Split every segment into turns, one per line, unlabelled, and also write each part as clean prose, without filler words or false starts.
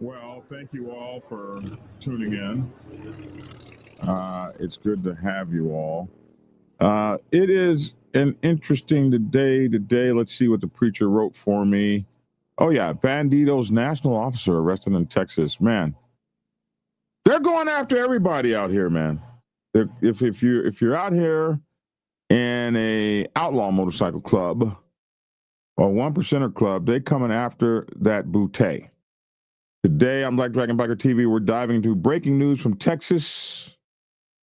Well, thank you all for tuning in. It's good to have you all. It is an interesting day today. Let's see what the preacher wrote for me. Oh yeah, Bandidos national officer arrested in Texas. Man, they're going after everybody out here, man. If you're out here in a outlaw motorcycle club or one percenter club, they coming after that bootay. Today on Black Dragon Biker TV, we're diving into breaking news from Texas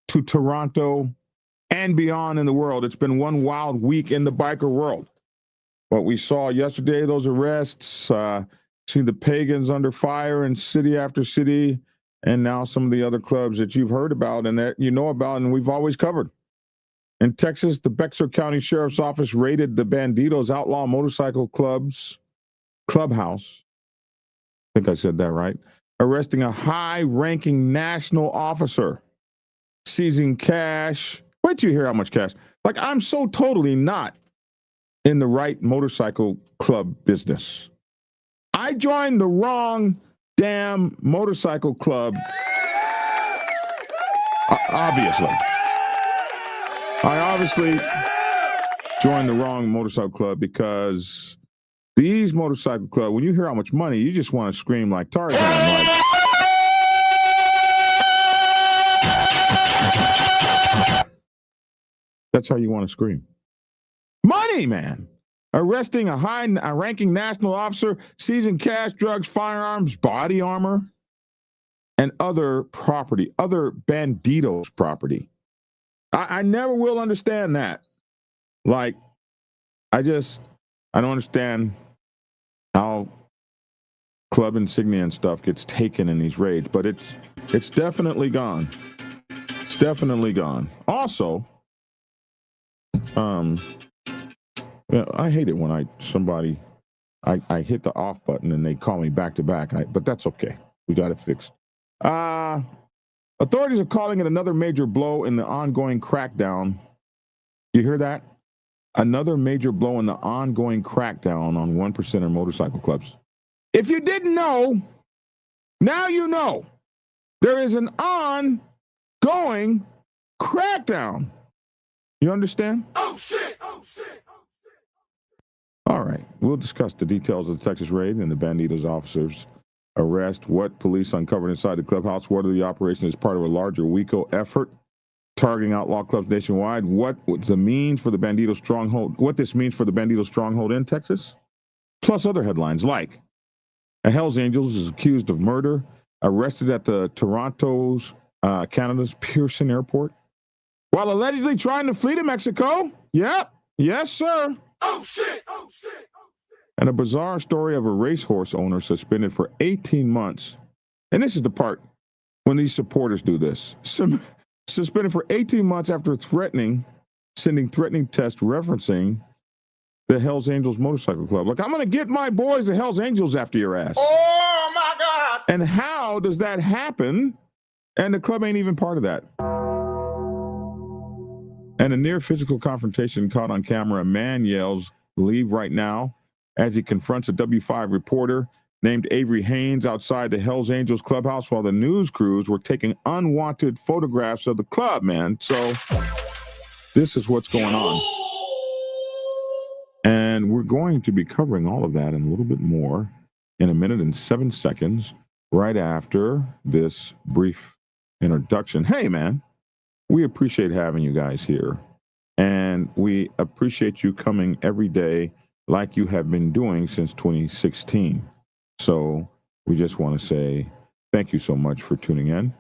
to Toronto and beyond in the world. It's been one wild week in the biker world. What we saw yesterday, those arrests, see the pagans under fire in city after city, and now some of the other clubs that you've heard about and that you know about and we've always covered. In Texas, the Bexar County Sheriff's Office raided the Bandidos Outlaw Motorcycle clubhouse. I think I said that right. Arresting a high-ranking national officer, seizing cash. Wait till you hear how much cash. Like, I'm so totally not in the right motorcycle club business. I joined the wrong damn motorcycle club. Obviously. I obviously joined the wrong motorcycle club because these motorcycle clubs, when you hear how much money, you just want to scream like Tarzan. Like, that's how you want to scream. Money, man. Arresting a high-ranking national officer, seizing cash, drugs, firearms, body armor, and other property, other Bandidos property. I never will understand that. Like, I don't understand how club insignia and stuff gets taken in these raids, but it's definitely gone. It's definitely gone. Also, I hate it when I hit the off button and they call me back to back, but that's okay. We got it fixed. Authorities are calling it another major blow in the ongoing crackdown. You hear that? Another major blow in the ongoing crackdown on 1%er motorcycle clubs. If you didn't know, now you know. There is an ongoing crackdown. You understand? Oh, shit! Oh, shit! Oh, shit! All right. We'll discuss the details of the Texas raid and the Bandidos officers' arrest, what police uncovered inside the clubhouse, whether the operation is part of a larger RICO effort targeting outlaw clubs nationwide, what this means for the Bandidos stronghold in Texas, plus other headlines like a Hells Angels is accused of murder, arrested at the Toronto's Canada's Pearson airport, while allegedly trying to flee to Mexico. Yep, yes, sir. Oh shit! Oh shit! And a bizarre story of a racehorse owner suspended for 18 months. And this is the part when these supporters do this. Suspended for 18 months after sending threatening text referencing the Hells Angels Motorcycle Club. Like, I'm going to get my boys, the Hells Angels, after your ass. Oh, my God. And how does that happen? And the club ain't even part of that. And a near physical confrontation caught on camera. A man yells, "Leave right now," as he confronts a W5 reporter named Avery Haynes outside the Hells Angels clubhouse while the news crews were taking unwanted photographs of the club, man. So this is what's going on. And we're going to be covering all of that and a little bit more in 1 minute and 7 seconds right after this brief introduction. Hey, man, we appreciate having you guys here. And we appreciate you coming every day like you have been doing since 2016. So we just want to say thank you so much for tuning in.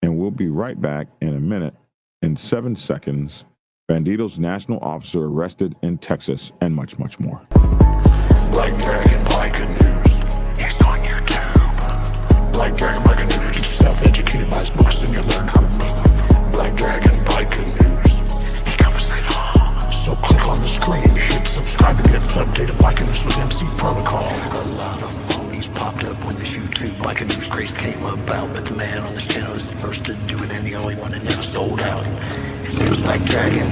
And we'll be right back in 1 minute and 7 seconds. Bandidos national officer arrested in Texas, and much, much more.
Black Dragon Biker News. He's on YouTube. Black Dragon Biker News. Get yourself educated by his books and you'll learn how to move. Black Dragon Biker News. He covers it all. So click on the screen, hit subscribe and get updated Biker News with MC Protocol. A lot of phonies popped up when this YouTube Biker News craze came about, but the man on this channel is the first to do it and the only one that never sold out. His name's Black Dragon.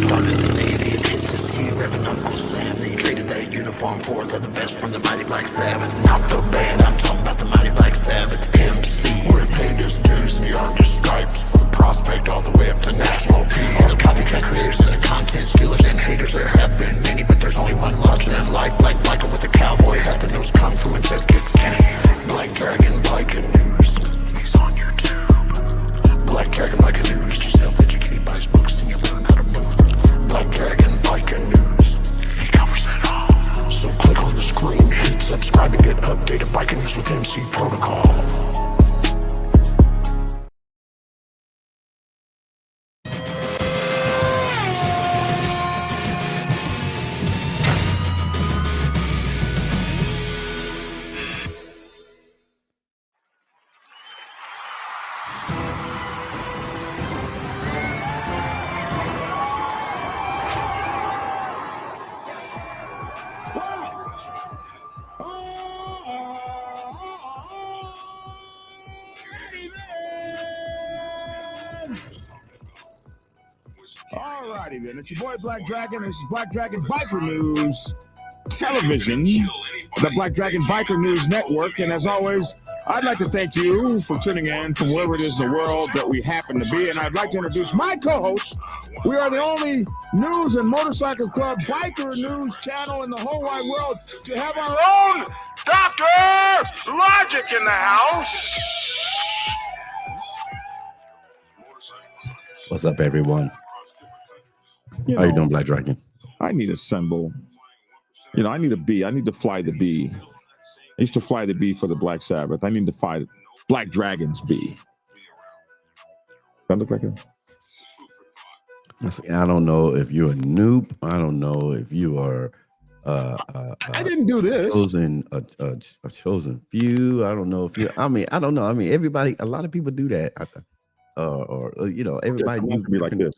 Started the Navy and hit the sea, revving Uncle Sam. They traded that uniform for the best from the mighty Black Sabbath. Not the band, I'm talking about the mighty Black Sabbath. Savage MC. We're paid as dues and earned his stripes. From prospect all the way up to national peace. All the copycat creators and the content stealers and haters. There have been many, but there's only one larger than life. Like Michael with the cowboy hat, the nose come through and says, get skinny. Black Dragon Biker News. He's on YouTube. Black Dragon Biker News. You self-educated by his books and you learn how to move. Black Dragon Biker News. He covers it all. So click on the screen, hit subscribe and get updated biker news with MC Protocol.
Alrighty then, it's your boy Black Dragon. This is Black Dragon Biker News Television, the Black Dragon Biker News Network. And as always, I'd like to thank you for tuning in from wherever it is in the world that we happen to be. And I'd like to introduce my co-host. We are the only news and motorcycle club biker news channel in the whole wide world to have our own Dr. Logic in the house.
What's up, everyone? How you doing, Black Dragon?
I need a symbol. I need a bee. I need to fly the bee. I used to fly the bee for the Black Sabbath. I need to fly Black Dragon's bee. That look like a...
I don't know if you're a noob. I don't know if you are.
I didn't do this.
A chosen few. I don't know if you. I don't know. Everybody. A lot of people do that. Everybody
needs to be like this.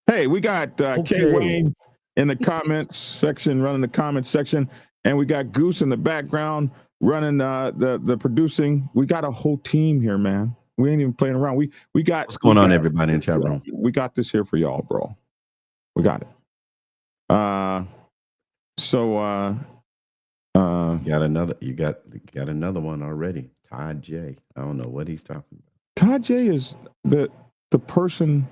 Hey, we got K Wayne in the comments section, running the comments section, and we got Goose in the background running the producing. We got a whole team here, man. We ain't even playing around. We got
what's going on, everybody in the chat room.
We got this here for y'all, bro. We got it.
Got another. You got another one already. Todd J. I don't know what he's talking about.
Todd J is the person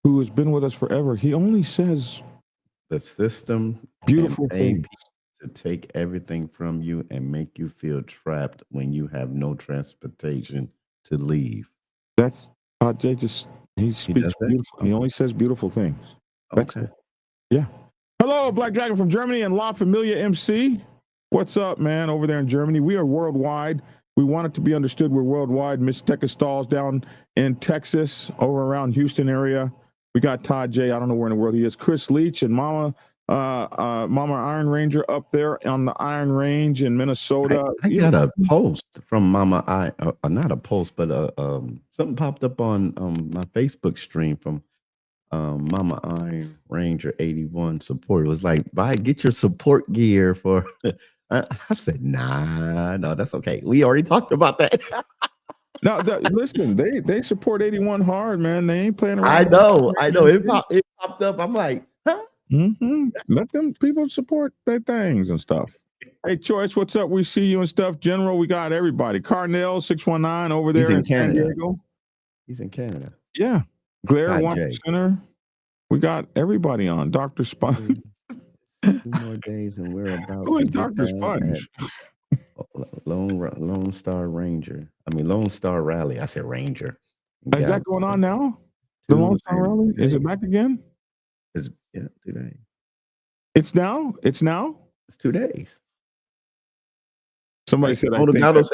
who has been with us forever. He only says
the system
beautiful things
to take everything from you and make you feel trapped when you have no transportation to leave.
That's Todd J. He speaks beautiful. He only says beautiful things. That's
okay.
It. Yeah. Hello, Black Dragon from Germany and La Familia MC. What's up, man, over there in Germany? We are worldwide. We want it to be understood we're worldwide. Miss Tekka Stalls down in Texas, over around Houston area. We got Todd J. I don't know where in the world he is. Chris Leach and Mama Iron Ranger up there on the Iron Range in Minnesota.
I got a post from Mama not a post, but something popped up on my Facebook stream from Mama Iron Ranger 81 support. It was like, get your support gear for. I said, no, that's okay. We already talked about that.
No, listen, they support 81 hard, man. They ain't playing around.
I know. It popped up. I'm like, huh?
Mm-hmm. Let them people support their things and stuff. Hey, Choice, what's up? We see you and stuff. General, we got everybody. Carnell 619 over there in Canada. San Diego.
He's in Canada.
Yeah. Glare One Center. We got everybody on. Dr. Sponge.
2 more days and we're about
Who is Dr. Sponge?
Lone Star Ranger. Lone Star Rally. I said Ranger.
Is that going on now? The Lone Star Rally? Is it back again?
It's 2 days.
It's now? It's
2 days.
Somebody said
Motogato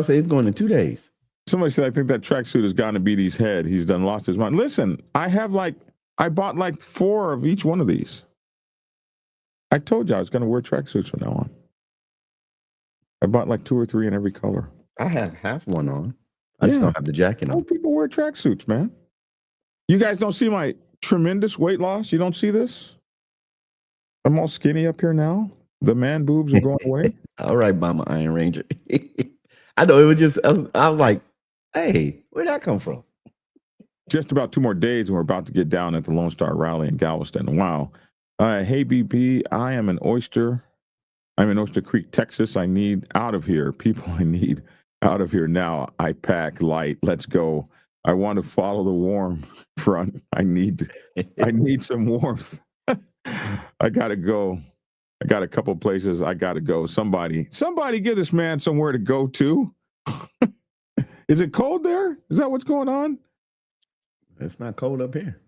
said he's going in 2 days.
Somebody said I think that tracksuit has gone to BD's head. He's done lost his mind. Listen, I bought 4 of each one of these. I told you I was going to wear tracksuits from now on. I bought 2 or 3 in every color.
I have half one on. I just don't have the jacket on.
People wear tracksuits, man. You guys don't see my tremendous weight loss? You don't see this? I'm all skinny up here now. The man boobs are going away.
All right, Mama Iron Ranger. I know it was just, I was like, hey, where'd that come from?
Just about 2 more days and we're about to get down at the Lone Star Rally in Galveston. Wow. Hey, BP, I am an oyster. I'm in Oyster Creek, Texas. I need out of here. People, I need out of here now. I pack light. Let's go. I want to follow the warm front. I need some warmth. I gotta go. I got a couple places I gotta go. Somebody get this man somewhere to go to. Is it cold there? Is that what's going on?
It's not cold up here.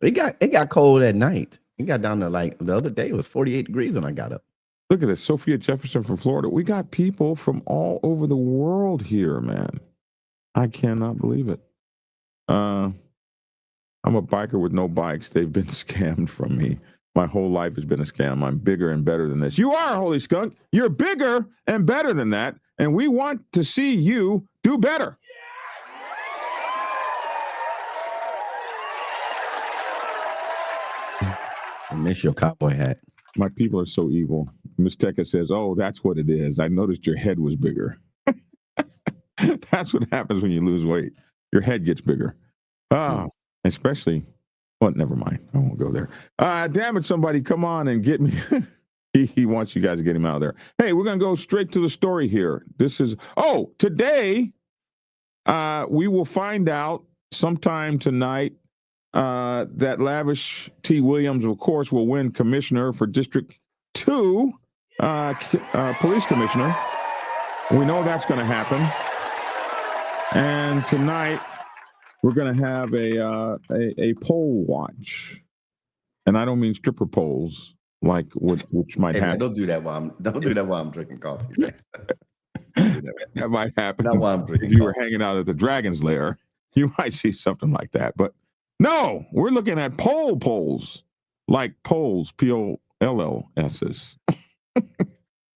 It got cold at night. It got down to like the other day. It was 48 degrees when I got up.
Look at this. Sophia Jefferson from Florida. We got people from all over the world here, man. I cannot believe it. I'm a biker with no bikes. They've been scammed from me. My whole life has been a scam. I'm bigger and better than this. You are, Holy Skunk. You're bigger and better than that. And we want to see you do better.
I miss your cowboy hat.
My people are so evil. Miss Tekka says, oh, that's what it is. I noticed your head was bigger. That's what happens when you lose weight. Your head gets bigger. Especially, well, never mind. I won't go there. Damn it, somebody come on and get me. He wants you guys to get him out of there. Hey, we're going to go straight to the story here. Today, we will find out sometime tonight that Lavish T. Williams, of course, will win commissioner for District 2, police commissioner. We know that's going to happen. And tonight, we're going to have a poll watch. And I don't mean stripper polls, like which might happen.
Man, don't do that while I'm drinking coffee.
That might happen.
Not while I'm drinking
if you
coffee.
were hanging out at the Dragon's Lair, you might see something like that. But no, we're looking at polls, like polls, P-O-L-L-S-S.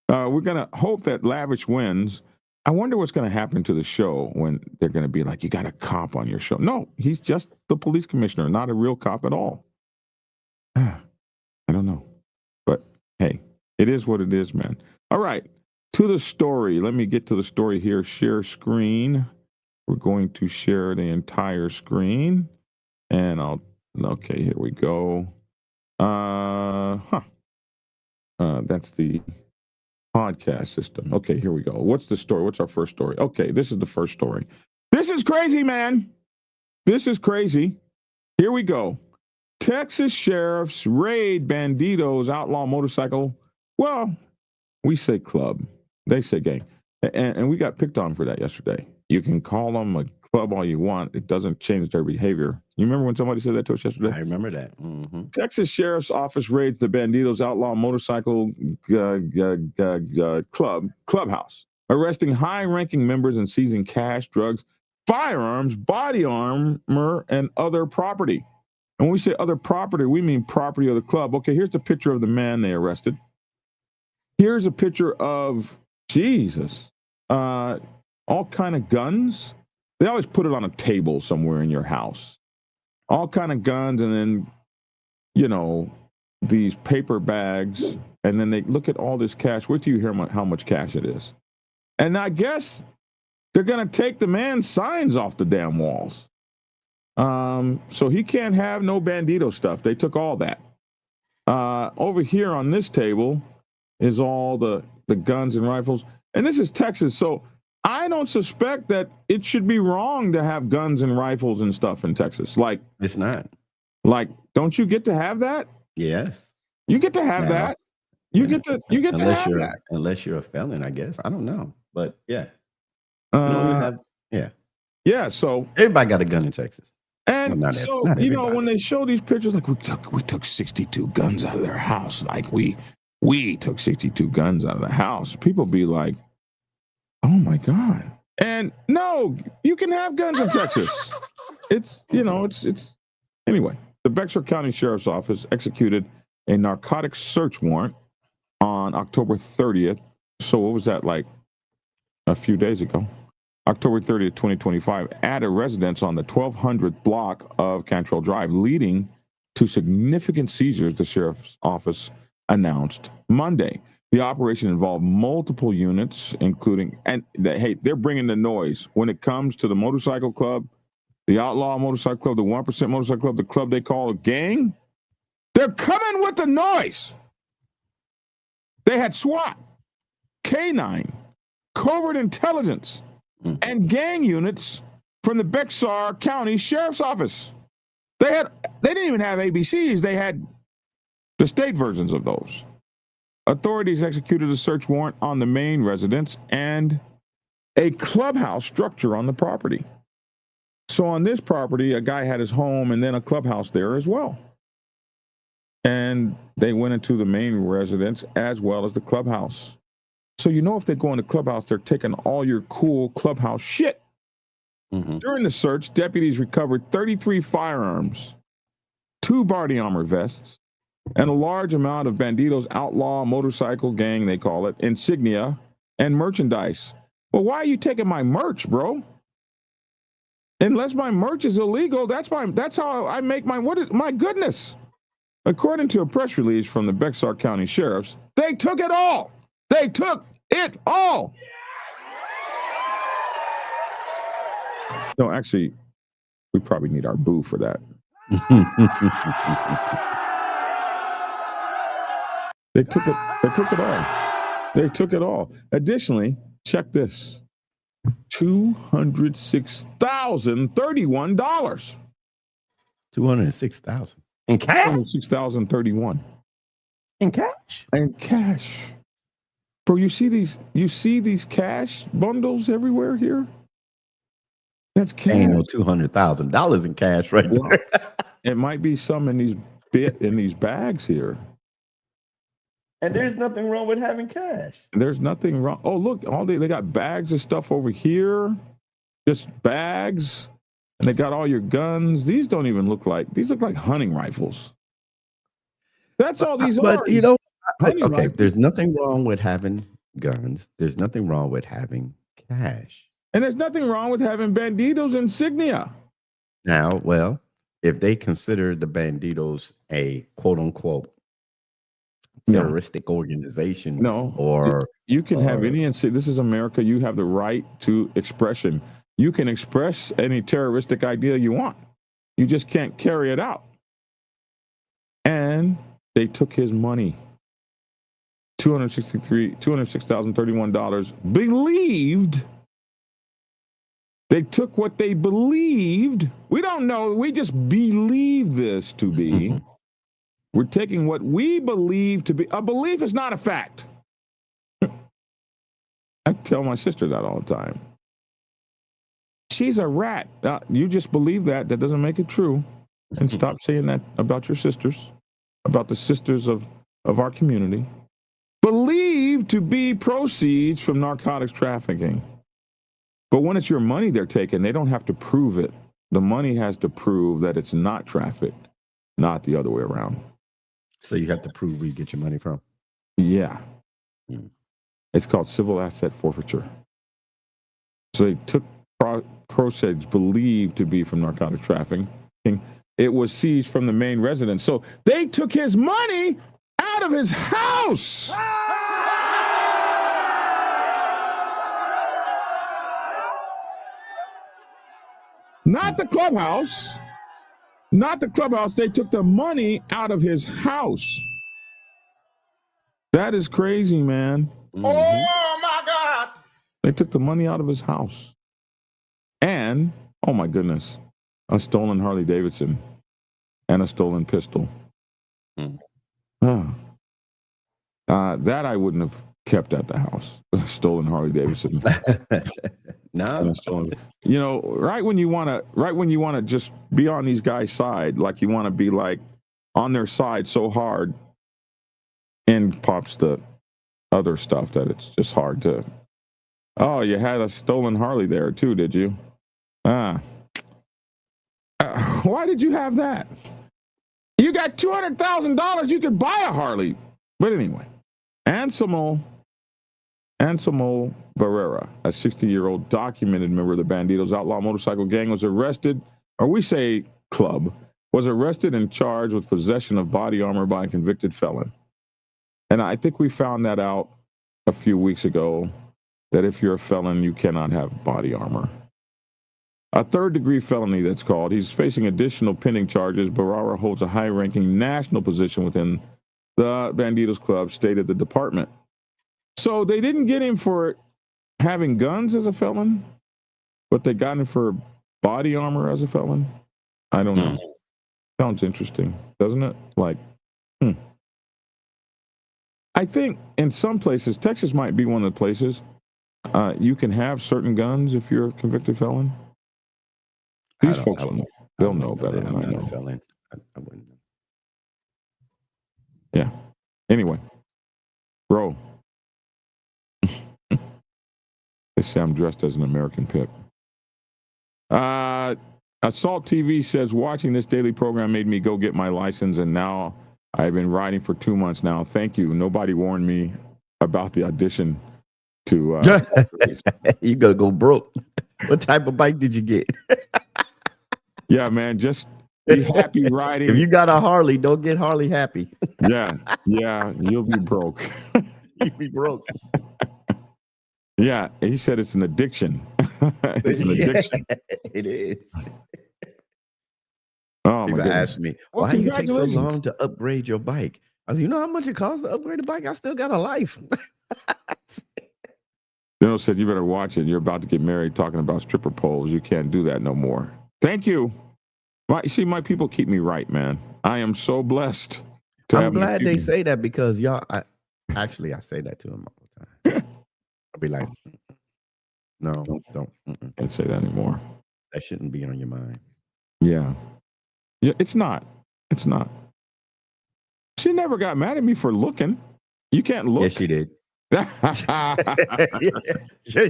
We're going to hope that Lavish wins. I wonder what's going to happen to the show when they're going to be like, you got a cop on your show. No, he's just the police commissioner, not a real cop at all. I don't know. But hey, it is what it is, man. All right, to the story. Let me get to the story here. Share screen. We're going to share the entire screen. And okay, here we go. That's the podcast system. Okay, here we go. What's the story? What's our first story? Okay, this is the first story. This is crazy, man. This is crazy. Here we go. Texas sheriffs raid Bandidos Outlaw Motorcycle. Well, we say club. They say gang. And we got picked on for that yesterday. You can call them a club all you want. It doesn't change their behavior. You remember when somebody said that to us yesterday?
I remember that. Mm-hmm.
Texas Sheriff's Office raids the Bandidos Outlaw Motorcycle clubhouse, arresting high-ranking members and seizing cash, drugs, firearms, body armor, and other property. And when we say other property, we mean property of the club. Okay, here's the picture of the man they arrested. Here's a picture of Jesus. All kind of guns. They always put it on a table somewhere in your house. All kind of guns, and then, these paper bags, and then they look at all this cash. Wait till you hear how much cash it is. And I guess they're going to take the man's signs off the damn walls. So he can't have no Bandito stuff. They took all that. Over here on this table is all the guns and rifles. And this is Texas, so I don't suspect that it should be wrong to have guns and rifles and stuff in Texas. Like,
it's not.
Like, don't you get to have that?
Yes.
You get to have that. You get to have that.
Unless you're a felon, I guess. I don't know. But yeah.
Yeah, so
everybody got a gun in Texas.
And when they show these pictures, like we took 62 guns out of their house. Like we took 62 guns out of the house. People be like, oh my God. And no, you can have guns in Texas. It's anyway, the Bexar County Sheriff's Office executed a narcotics search warrant on October 30th. So what was that, like a few days ago? October 30th, 2025, at a residence on the 1200th block of Cantrell Drive, leading to significant seizures, the sheriff's office announced Monday. The operation involved multiple units, including, they're bringing the noise. When it comes to the motorcycle club, the Outlaw Motorcycle Club, the 1% Motorcycle Club, the club they call a gang, they're coming with the noise. They had SWAT, K9, covert intelligence, and gang units from the Bexar County Sheriff's Office. They didn't even have ABCs. They had the state versions of those. Authorities executed a search warrant on the main residence and a clubhouse structure on the property. So on this property, a guy had his home and then a clubhouse there as well. And they went into the main residence as well as the clubhouse. So you know if they go in the clubhouse, they're taking all your cool clubhouse shit. During the search, deputies recovered 33 firearms, 2 body armor vests, and a large amount of Bandidos Outlaw Motorcycle Gang, they call it, insignia and merchandise. Well, why are you taking my merch, bro? Unless my merch is illegal, that's how I make my goodness. According to a press release from the Bexar County Sheriffs, they took it all. They took it all. No, actually, we probably need our boo for that. They took it. They took it all. They took it all. Additionally, check this: $206,031.
$206,000 in cash.
$206,031
in cash.
In cash, bro. You see these cash bundles everywhere here. That's cash.
Ain't no $200,000 in cash right there.
It might be some in these bags here.
And there's nothing wrong with having cash.
There's nothing wrong. Oh, look, they got bags of stuff over here. Just bags. And they got all your guns. These look like hunting rifles. That's all these are.
But you know, okay,
rifles.
There's nothing wrong with having guns. There's nothing wrong with having cash.
And there's nothing wrong with having Bandidos insignia.
Now, well, if they consider the Bandidos a quote unquote terroristic organization, or
you can have any insignia. This is America. You have the right to expression. You can express any terroristic idea you want. You just can't carry it out. And they took his money. $206,031 believed. They took what they believed. We don't know. We just believe this to be. We're taking what we believe to be. A belief is not a fact. I tell my sister that all the time. She's a rat. You just believe that. That doesn't make it true. And stop saying that about your sisters, about the sisters of our community. Believed to be proceeds from narcotics trafficking. But when it's your money they're taking, they don't have to prove it. The money has to prove that it's not trafficked, not the other way around.
So you have to prove where you get your money from.
Yeah. It's called civil asset forfeiture. So they took proceeds believed to be from narcotic trafficking. It was seized from the main residence. So they took his money out of his house. Not the clubhouse. Not the clubhouse. They took the money out of his house. That is crazy, man.
Oh, my God.
They took the money out of his house. And, oh, my goodness, a stolen Harley Davidson and a stolen pistol. That I wouldn't have kept at the house. A stolen Harley Davidson.
No.
You know, right when you want to just be on these guys' side, like you want to be like on their side so hard, and pops the other stuff that it's just hard to. Oh, you had a stolen Harley there too, did you? Why did you have that? You got $200,000. You could buy a Harley. But anyway, Anselmo Barrera, a 60-year-old documented member of the Bandidos Outlaw Motorcycle Gang, was arrested, or we say club, was arrested and charged with possession of body armor by a convicted felon. And I think we found that out a few weeks ago, that if you're a felon, you cannot have body armor. A third-degree felony, that's called. He's facing additional pending charges. Barrera holds a high-ranking national position within the Bandidos Club, stated the department. So they didn't get him for having guns as a felon, but they got him for body armor as a felon. I don't know. Sounds interesting, doesn't it? Like, I think in some places, Texas might be one of the places you can have certain guns if you're a convicted felon. These folks will know. They'll know better than I know.
Felon. I wouldn't know.
Yeah. Anyway, bro. They say I'm dressed as an American pip. Assault TV says watching this daily program made me go get my license, and now I've been riding for 2 months now. Thank you. Nobody warned me about the audition to.
You gotta go broke. What type of bike did you get?
Yeah, man. Just be happy riding.
If you got a Harley, don't get Harley happy.
Yeah, you'll be broke.
You'll be broke.
Yeah, he said it's an addiction. It's an addiction.
It is.
Oh,
People
my goodness.
ask me, why do you take so long to upgrade your bike? I said, you know how much it costs to upgrade a bike? I still got a life.
General said, you better watch it. You're about to get married talking about stripper poles. You can't do that no more. Thank you. See, my people keep me right, man. I am so blessed.
I'm glad they say that because y'all, I say that to them all the time. I'll be like, no, don't.
Can't say that anymore.
That shouldn't be on your mind.
Yeah. Yeah, it's not. It's not. She never got mad at me for looking. You can't look.
Yes, she did. Yes,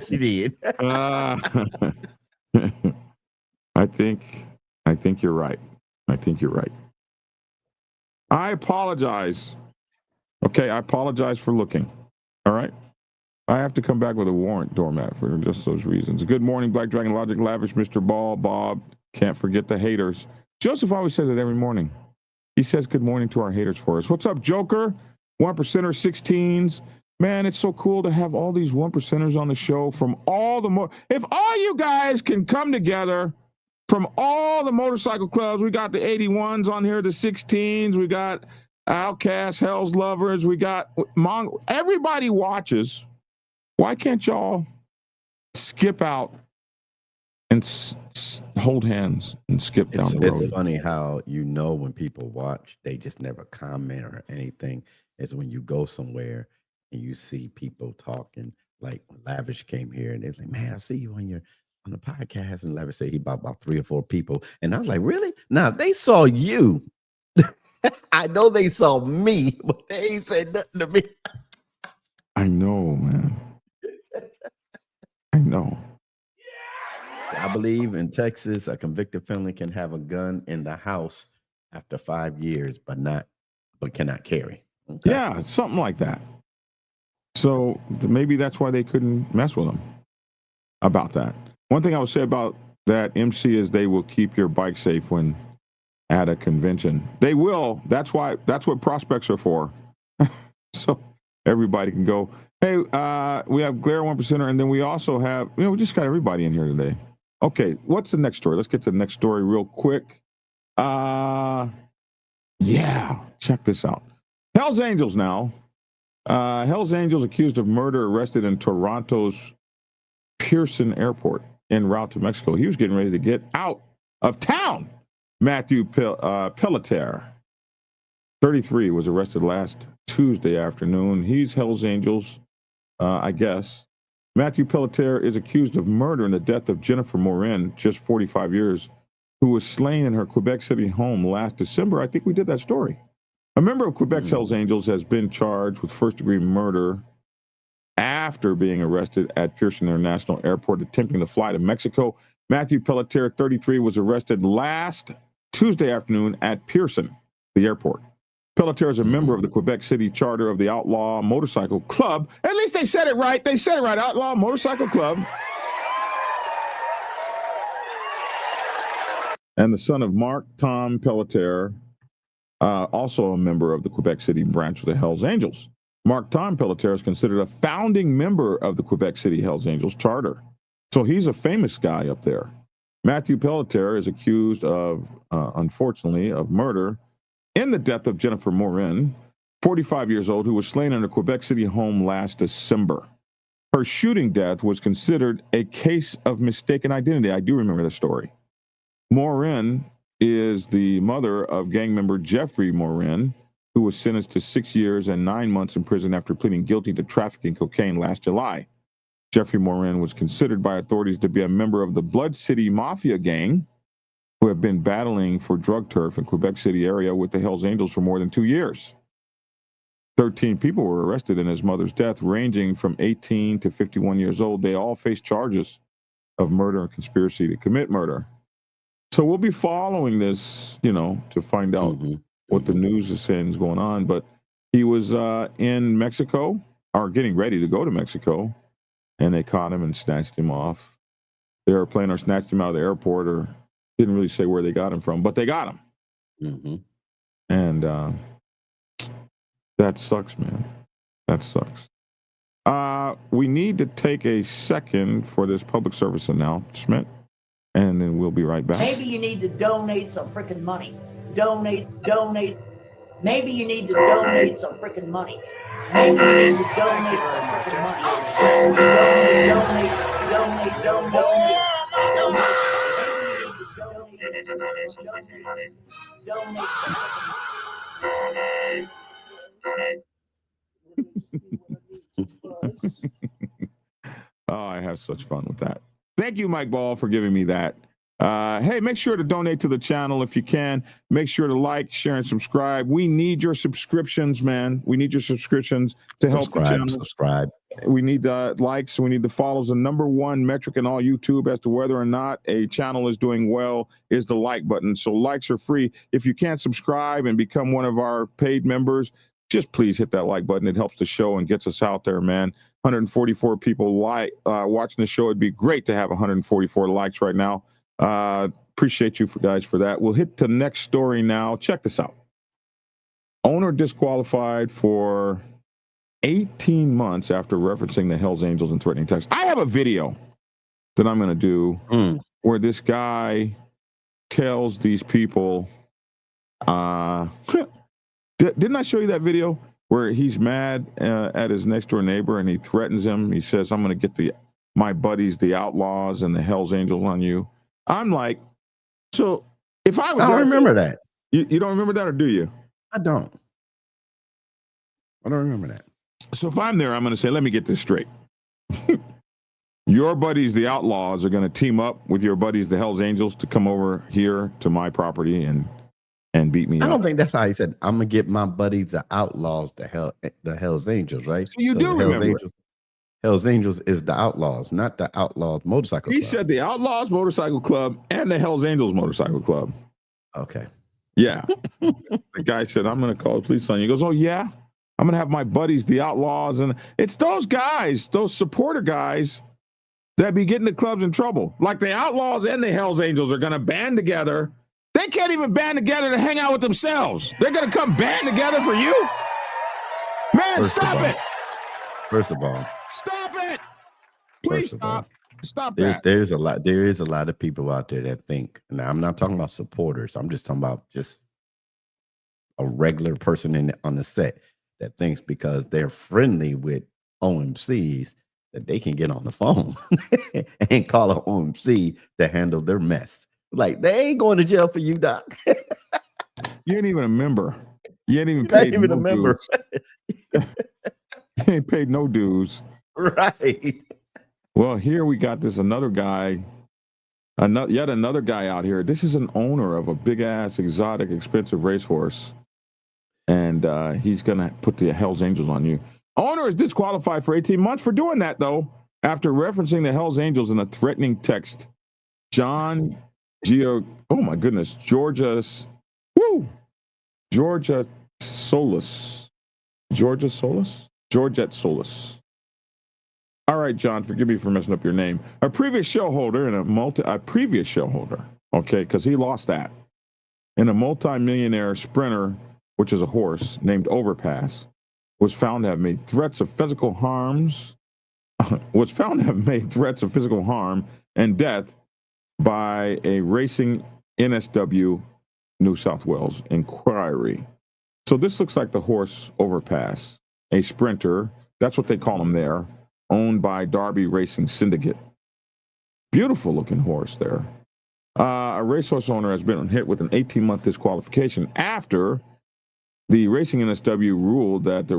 she did.
I think you're right. I think you're right. I apologize. Okay, I apologize for looking. All right. I have to come back with a warrant, doormat, for just those reasons. Good morning, Black Dragon Logic, Lavish, Mr. Ball, Bob. Can't forget the haters. Joseph always says it every morning. He says good morning to our haters for us. What's up, Joker? 1%er 16s. Man, it's so cool to have all these 1%ers on the show from all the if all you guys can come together from all the motorcycle clubs. We got the 81s on here, the 16s. We got Outcasts, Hell's Lovers. We got everybody watches. Why can't y'all skip out and hold hands and skip down the road?
It's funny how when people watch, they just never comment or anything. It's when you go somewhere and you see people talking. Like when Lavish came here and they're like, man, I see you on the podcast. And Lavish said he about 3 or 4 people. And I was like, really? Now, if they saw you, I know they saw me, but they ain't said nothing to me.
I know, man. I know.
I believe in Texas, a convicted felon can have a gun in the house after 5 years, but cannot carry. Okay.
Yeah, something like that. So maybe that's why they couldn't mess with them about that. One thing I would say about that, MC, is they will keep your bike safe when at a convention. They will. That's what prospects are for. So everybody can go, hey, we have Glare 1%er, and then we also have, we just got everybody in here today. Okay, what's the next story? Let's get to the next story real quick. Yeah, check this out. Hell's Angels now. Hell's Angels accused of murder arrested in Toronto's Pearson Airport en route to Mexico. He was getting ready to get out of town. Matthew Pelletier, 33, was arrested last Tuesday afternoon. He's Hell's Angels, I guess. Matthew Pelletier is accused of murder in the death of Jennifer Morin, just 45 years, who was slain in her Quebec City home last December. I think we did that story. A member of Quebec's Hell's Angels has been charged with first-degree murder after being arrested at Pearson International Airport attempting to fly to Mexico. Matthew Pelletier, 33, was arrested last Tuesday afternoon at Pearson, the airport. Pelletier is a member of the Quebec City charter of the Outlaw Motorcycle Club. At least they said it right. They said it right. Outlaw Motorcycle Club. And the son of Mark Tom Pelletier, also a member of the Quebec City branch of the Hells Angels. Mark Tom Pelletier is considered a founding member of the Quebec City Hells Angels charter. So he's a famous guy up there. Matthew Pelletier is accused of, unfortunately, of murder in the death of Jennifer Morin. 45 years old, who was slain in a Quebec City home last December. Her shooting death was considered a case of mistaken identity. I do remember the story. Morin is the mother of gang member Jeffrey Morin, who was sentenced to 6 years and 9 months in prison after pleading guilty to trafficking cocaine last July. Jeffrey Morin was considered by authorities to be a member of the Blood City Mafia gang, who have been battling for drug turf in Quebec City area with the Hells Angels for more than 2 years. 13 people were arrested in his mother's death, ranging from 18 to 51 years old. They all face charges of murder and conspiracy to commit murder. So we'll be following this, to find out what the news is saying is going on. But he was in Mexico, or getting ready to go to Mexico, and they caught him and snatched him off the airplane, or snatched him out of the airport, or didn't really say where they got him from, but they got him. And that sucks, man. That sucks. We need to take a second for this public service announcement, and then we'll be right back.
Maybe you need to donate some freaking money. Donate. Maybe you need to donate some freaking money. Maybe you need to donate some freaking money. Donate some freaking money.
Oh, I have such fun with that. Thank you, Mike Ball, for giving me that. Hey, make sure to donate to the channel if you can. Make sure to like, share, and subscribe. We need your subscriptions, man. We need your subscriptions to help the channel.
Subscribe.
We need the likes. We need the follows. The number one metric in all YouTube as to whether or not a channel is doing well is the like button. So likes are free. If you can't subscribe and become one of our paid members, just please hit that like button. It helps the show and gets us out there, man. 144 people watching the show. It'd be great to have 144 likes right now. Appreciate you guys for that. We'll hit the next story now. Check this out. Owner disqualified for 18 months after referencing the Hells Angels and threatening text. I have a video that I'm going to do where this guy tells these people, didn't I show you that video where he's mad at his next door neighbor and he threatens him? He says, I'm going to get my buddies, the Outlaws and the Hells Angels on you. I'm like, so if I was...
I don't remember that.
You don't remember that, or do you?
I don't remember that.
So if I'm there, I'm going to say, let me get this straight. Your buddies, the Outlaws, are going to team up with your buddies, the Hells Angels, to come over here to my property and beat me up.
I don't think that's how he said, I'm going to get my buddies, the Outlaws, the Hells Angels, right?
So you do remember.
Hells Angels is the Outlaws, not the Outlaws Motorcycle Club.
He said the Outlaws Motorcycle Club and the Hells Angels Motorcycle Club.
Okay.
Yeah. The guy said, I'm going to call the police on you. He goes, oh, yeah? I'm going to have my buddies, the Outlaws. And it's those guys, those supporter guys that be getting the clubs in trouble. Like the Outlaws and the Hells Angels are going to band together. They can't even band together to hang out with themselves. They're going to come band together for you? Man, stop it.
First of all.
Stop it. Please stop. Stop that.
There is a lot of people out there that think, and I'm not talking about supporters. I'm just talking about just a regular person on the set that thinks because they're friendly with OMCs that they can get on the phone and call an OMC to handle their mess. Like, they ain't going to jail for you, Doc.
You ain't even a member. You ain't even
You're
paid
not even
no
a member.
You ain't paid no dues.
Right.
Well, here we got this another guy, yet another guy out here. This is an owner of a big ass, exotic, expensive racehorse, and he's gonna put the Hells Angels on you. Owner is disqualified for 18 months for doing that, though, after referencing the Hells Angels in a threatening text. Georgia Solis. All right, John, forgive me for messing up your name. A previous shareholder, okay, because he lost that, in a multi-millionaire sprinter, which is a horse, named Overpass, was found to have made threats of physical harm and death by a racing NSW New South Wales inquiry. So this looks like the horse overpass, a sprinter. That's what they call them there, owned by Darby Racing Syndicate. Beautiful looking horse there. A racehorse owner has been hit with an 18-month disqualification after the Racing NSW ruled that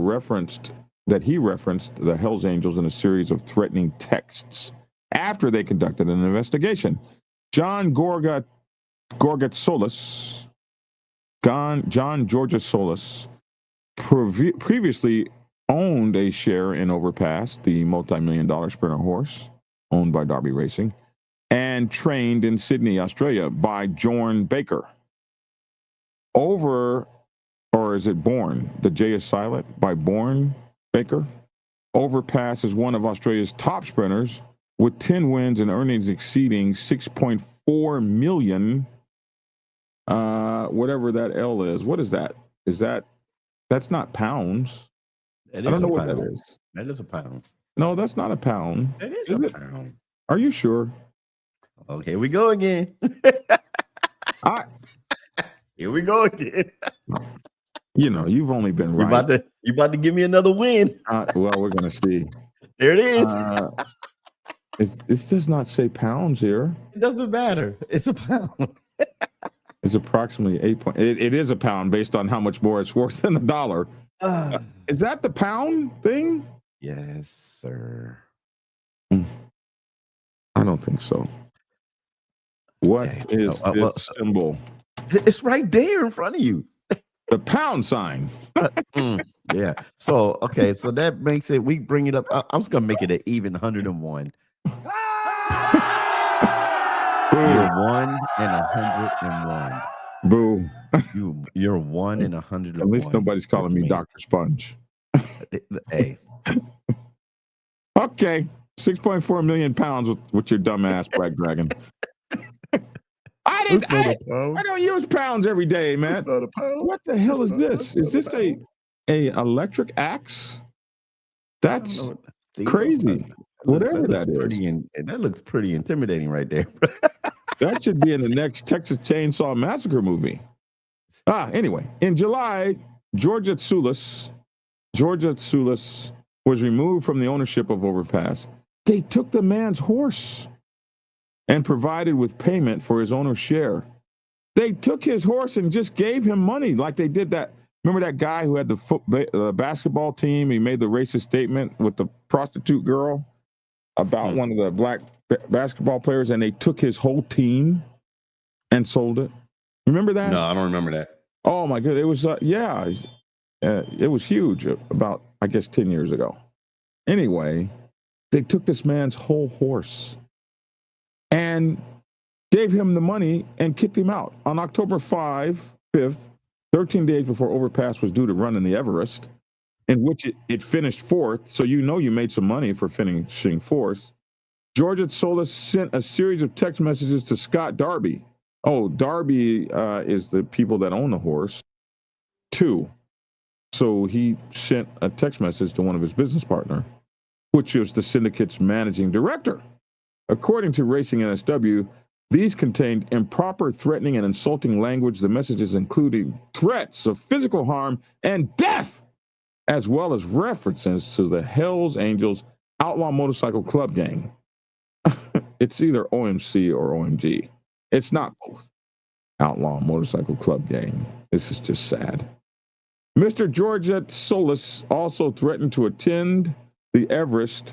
he referenced the Hells Angels in a series of threatening texts after they conducted an investigation. John Georgia Solis, previously owned a share in Overpass, the multi-million-dollar sprinter horse owned by Darby Racing, and trained in Sydney, Australia by Jorn Baker. Or is it Born? The J is silent, by Born Baker. Overpass is one of Australia's top sprinters with 10 wins and earnings exceeding 6.4 million. Whatever that L is. What is that? That's not pounds. I don't know what that is.
That is a pound.
No, that's not a pound.
That is a pound.
Are you sure?
Okay, here we go again. Here we go again.
You've only been right.
You about to give me another win.
Well, we're gonna see.
There it is.
It does not say pounds here.
It doesn't matter. It's a pound.
It's approximately 8 point. It is a pound based on how much more it's worth than the dollar. Is that the pound thing?
Yes, sir.
I don't think so. What is this symbol?
It's right there in front of you.
The pound sign.
Yeah. So that makes it. We bring it up. I'm just gonna make it an even 101. You're 1 in 101.
Boo.
You're 1 in 101.
At least nobody's calling me Dr. Sponge.
Hey.
Okay. 6.4 million pounds with your dumb ass, Black Dragon. I don't use pounds every day, man.
It's not a pound.
What the hell is this? Is this a electric axe? That's crazy. Whatever that is.
That looks pretty intimidating right there.
That should be in the next Texas Chainsaw Massacre movie. Anyway, in July, Georgia Tsoulis was removed from the ownership of Overpass. They took the man's horse and provided with payment for his owner's share. They took his horse and just gave him money like they did that. Remember that guy who had the basketball team? He made the racist statement with the prostitute girl about one of the black basketball players, and they took his whole team and sold it. Remember that?
No, I don't remember that.
Oh my God. It was, it was huge about, I guess, 10 years ago. Anyway, they took this man's whole horse and gave him the money and kicked him out. On October 5th, 13 days before Overpass was due to run in the Everest, in which it finished fourth, so you made some money for finishing fourth, Georgia Solis sent a series of text messages to Scott Darby. Oh, Darby is the people that own the horse, too. So he sent a text message to one of his business partner, which was the syndicate's managing director. According to Racing NSW, these contained improper, threatening, and insulting language. The messages included threats of physical harm and death, as well as references to the Hells Angels Outlaw Motorcycle Club Gang. It's either OMC or OMG. It's not both. Outlaw Motorcycle Club Gang. This is just sad. Mr. Georgia Solis also threatened to attend the Everest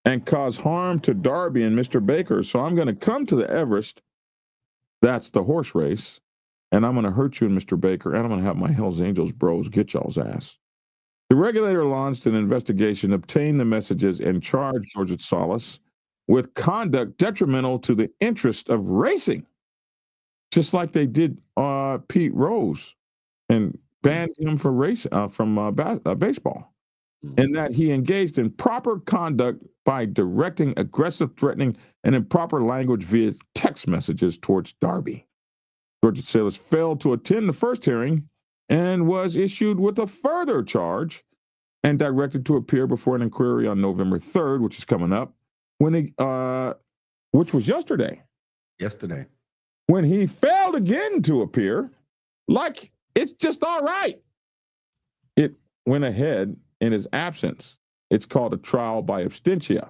and cause harm to Darby and Mr. Baker. So I'm going to come to the Everest. That's the horse race. And I'm going to hurt you and Mr. Baker. And I'm going to have my Hells Angels bros get y'all's ass. The regulator launched an investigation, obtained the messages, and charged Georgia Solis with conduct detrimental to the interest of racing, just like they did Pete Rose and banned him from baseball, and that he engaged in proper conduct by directing aggressive, threatening, and improper language via text messages towards Darby. Georgia Solis failed to attend the first hearing and was issued with a further charge and directed to appear before an inquiry on November 3rd, which is coming up, which was yesterday.
Yesterday.
When he failed again to appear, like it's just all right. it went ahead in his absence. It's called a trial by absentia.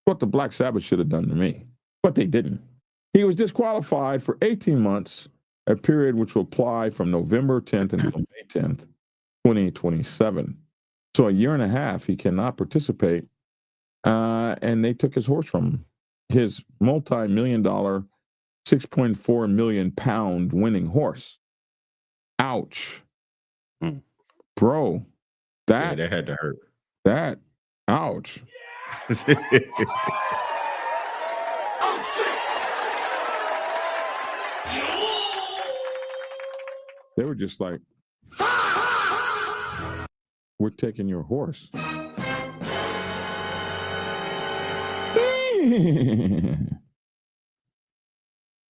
What the Black Sabbath should have done to me, but they didn't. He was disqualified for 18 months, a period which will apply from November 10th until May 10th, 2027. So a year and a half, he cannot participate. And they took his horse from him, his multi-million-dollar, 6.4 million pound winning horse. Ouch.
Mm.
Bro,
Yeah, that had to hurt.
that, ouch. They were just like, we're taking your horse.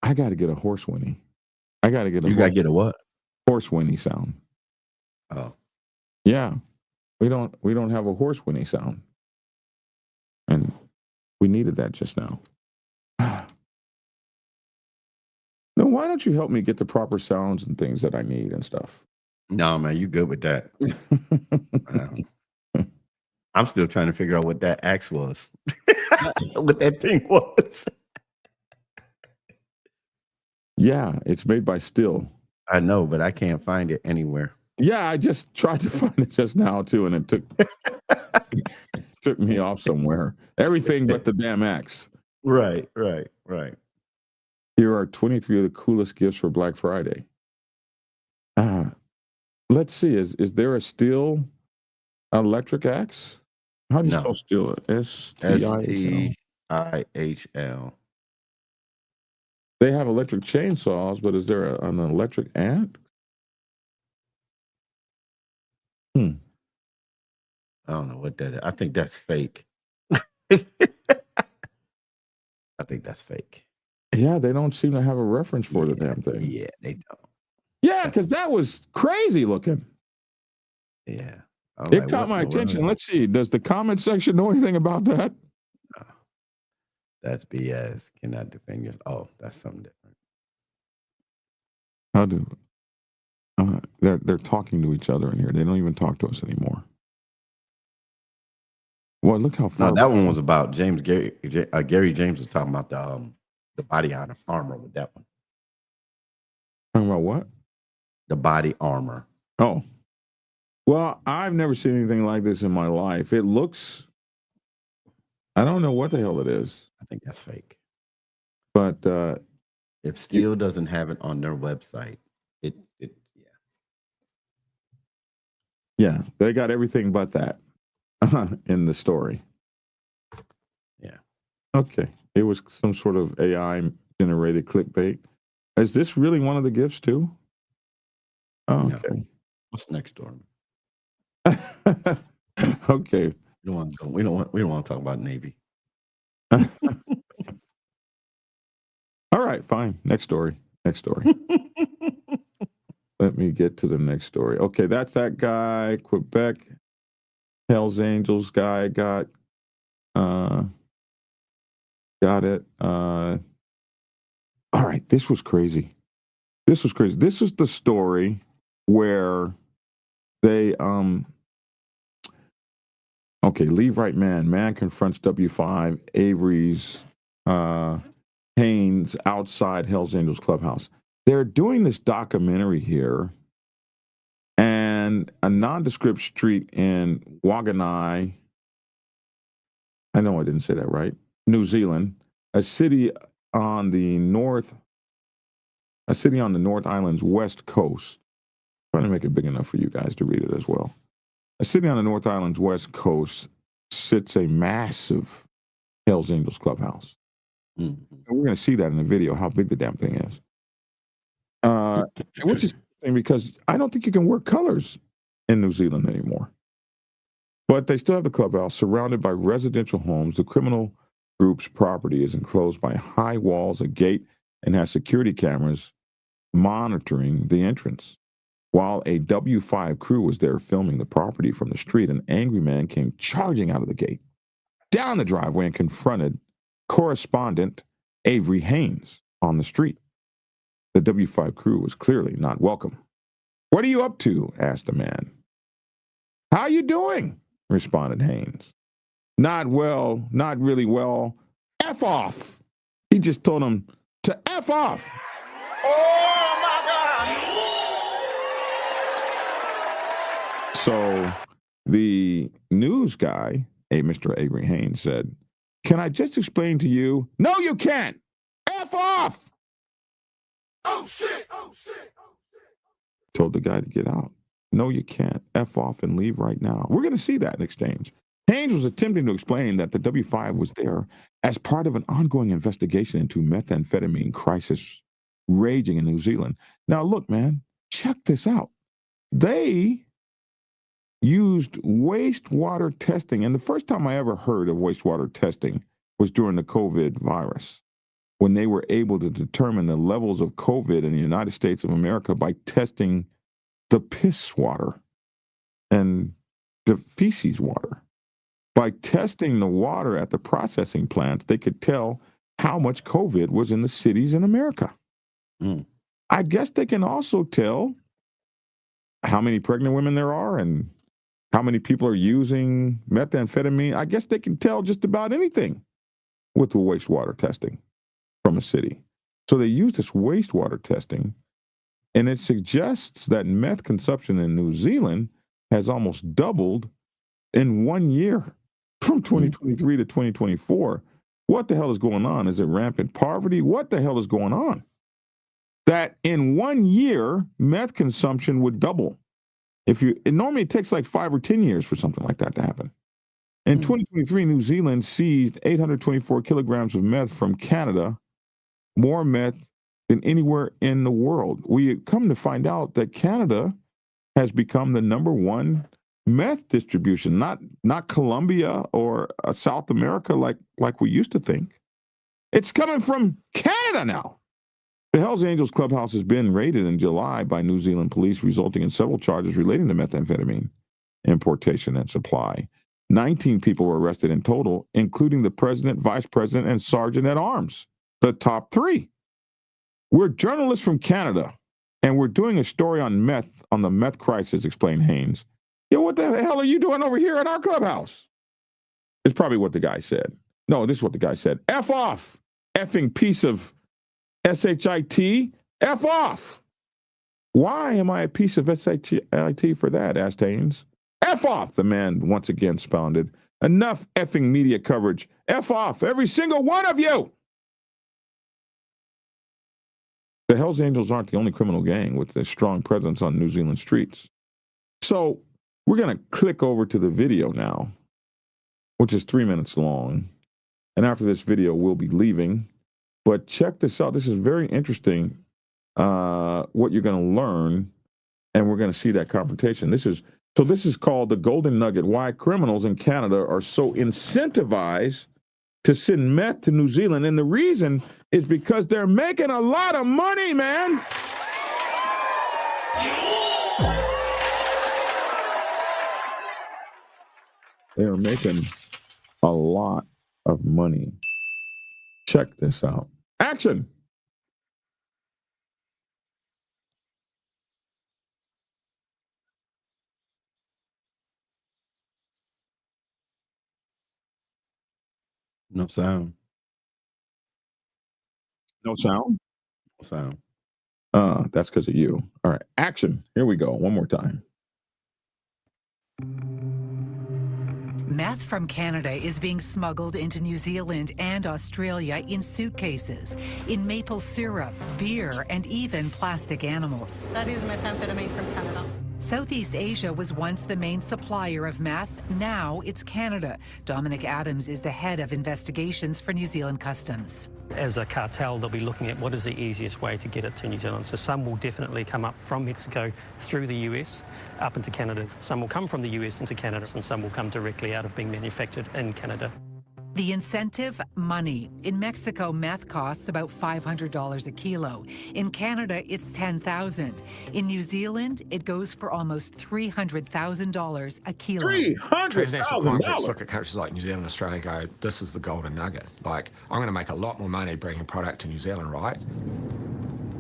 I got to get a horse whinny. I got to get a
You got to get a what?
horse whinny sound.
Oh.
Yeah. We don't have a horse whinny sound. And we needed that just now. No, why don't you help me get the proper sounds and things that I need and stuff?
No, man, you good with that. I'm still trying to figure out what that axe was. What that thing was.
Yeah, it's made by steel.
I know, but I can't find it anywhere.
Yeah, I just tried to find it just now too, and it took me off somewhere. Everything but the damn axe.
Right.
Here are 23 of the coolest gifts for Black Friday. Let's see. Is there a steel electric axe? How do you spell steel? S-T-I-H-L.
S-T-I-H-L.
They have electric chainsaws, but is there an electric ant?
I don't know what that is. I think that's fake.
Yeah, they don't seem to have a reference for the damn thing.
Yeah, they don't.
Yeah, because that was crazy looking.
Yeah.
It caught my attention. Let's see. Does the comment section know anything about that?
No. That's BS. Cannot defend yourself. Oh, that's something different.
How do they're talking to each other in here. They don't even talk to us anymore. Well, look how far.
No, that one was about James Gary. Gary James was talking about the body armor with that one.
Talking about what?
The body armor.
Oh. Well, I've never seen anything like this in my life. It looks, I don't know what the hell it is.
I think that's fake.
But
if Steel doesn't have it on their website,
yeah, they got everything but that in the story.
Yeah.
Okay. It was some sort of AI generated clickbait. Is this really one of the gifts too? Oh, okay.
No. What's next door?
Okay.
We don't want to talk about Navy.
All right, fine. Next story. Let me get to the next story. Okay, that's that guy. Quebec Hells Angels guy got it. All right, this was crazy. This is the story where they leave right man confronts W5 Avery's Haynes outside Hells Angels clubhouse. They're doing this documentary here, and a nondescript street in Waganai, I know I didn't say that right, New Zealand, a city on the North Island's west coast. I'm trying to make it big enough for you guys to read it as well. A city on the North Island's west coast sits a massive Hells Angels clubhouse. And we're going to see that in the video, how big the damn thing is. Which is interesting because I don't think you can wear colors in New Zealand anymore. But they still have the clubhouse surrounded by residential homes. The criminal group's property is enclosed by high walls, a gate, and has security cameras monitoring the entrance. While a W5 crew was there filming the property from the street, an angry man came charging out of the gate, down the driveway, and confronted correspondent Avery Haynes on the street. The W5 crew was clearly not welcome. "What are you up to?" asked the man. How you doing? Responded Haynes. Not well, not really well. F off. He just told him to F off.
Oh my God!
So the news guy, Mr. Avery Haynes, said, "Can I just explain to you?" "No, you can't. F off."
Oh shit! Oh shit! Oh shit!
Told the guy to get out. "No, you can't. F off and leave right now." We're going to see that in exchange. Haynes was attempting to explain that the W5 was there as part of an ongoing investigation into methamphetamine crisis raging in New Zealand. Now, look, man, check this out. They used wastewater testing, and the first time I ever heard of wastewater testing was during the COVID virus, when they were able to determine the levels of COVID in the United States of America by testing the piss water and the feces water. By testing the water at the processing plants, they could tell how much COVID was in the cities in America. I guess they can also tell how many pregnant women there are and how many people are using methamphetamine. I guess they can tell just about anything with the wastewater testing from a city. So they use this wastewater testing, and it suggests that meth consumption in New Zealand has almost doubled in 1 year from 2023 to 2024. What the hell is going on? Is it rampant poverty? What the hell is going on? That in 1 year, meth consumption would double. Normally it takes like 5 or 10 years for something like that to happen. In 2023, New Zealand seized 824 kilograms of meth from Canada, more meth than anywhere in the world. We come to find out that Canada has become the #1 meth distribution, not Colombia or South America like we used to think. It's coming from Canada now. The Hells Angels clubhouse has been raided in July by New Zealand police, resulting in several charges relating to methamphetamine importation and supply. 19 people were arrested in total, including the president, vice president, and sergeant at arms, the top 3. We're journalists from Canada, and we're doing a story on the meth crisis, explained Haynes. "Yo, what the hell are you doing over here at our clubhouse?" It's probably what the guy said. No, this is what the guy said. F off, effing piece of SHIT, F off. "Why am I a piece of SHIT for that?" asked Haynes. "F off," the man once again expounded. "Enough effing media coverage. F off, every single one of you." The Hells Angels aren't the only criminal gang with a strong presence on New Zealand streets. So we're going to click over to the video now, which is 3 minutes long. And after this video, we'll be leaving. But check this out. This is very interesting, what you're going to learn, and we're going to see that confrontation. This is called the Golden Nugget, why criminals in Canada are so incentivized to send meth to New Zealand. And the reason is because they're making a lot of money, man. They are making a lot of money. Check this out. Action.
No sound.
No sound?
No sound.
That's because of you. All right, action. Here we go. One more time.
Meth from Canada is being smuggled into New Zealand and Australia in suitcases, in maple syrup, beer, and even plastic animals.
That is methamphetamine from Canada.
Southeast Asia was once the main supplier of meth. Now it's Canada. Dominic Adams is the head of investigations for New Zealand Customs.
As a cartel, they'll be looking at what is the easiest way to get it to New Zealand. So some will definitely come up from Mexico through the US up into Canada. Some will come from the US into Canada, and some will come directly out of being manufactured in Canada.
The incentive? Money. In Mexico, meth costs about $500 a kilo. In Canada, it's $10,000. In New Zealand, it goes for almost $300,000 a kilo.
Transnational crime groups
$300,000.
look at countries like New Zealand and Australia and go, this is the golden nugget. Like, I'm going to make a lot more money bringing product to New Zealand, right?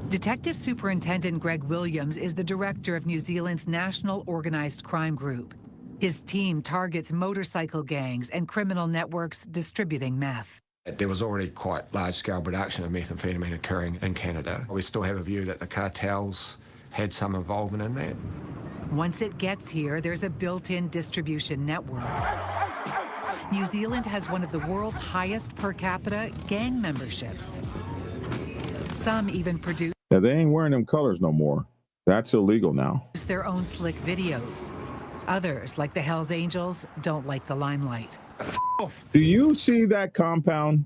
Detective Superintendent Greg Williams is the director of New Zealand's National Organized Crime Group. His team targets motorcycle gangs and criminal networks distributing meth.
There was already quite large-scale production of methamphetamine occurring in Canada. We still have a view that the cartels had some involvement in that.
Once it gets here, there's a built-in distribution network. New Zealand has one of the world's highest per capita gang memberships. Some even produce
Now, they ain't wearing them colors no more. That's illegal now.
their own slick videos. Others, like the Hells Angels, don't like the limelight.
Do you see that compound?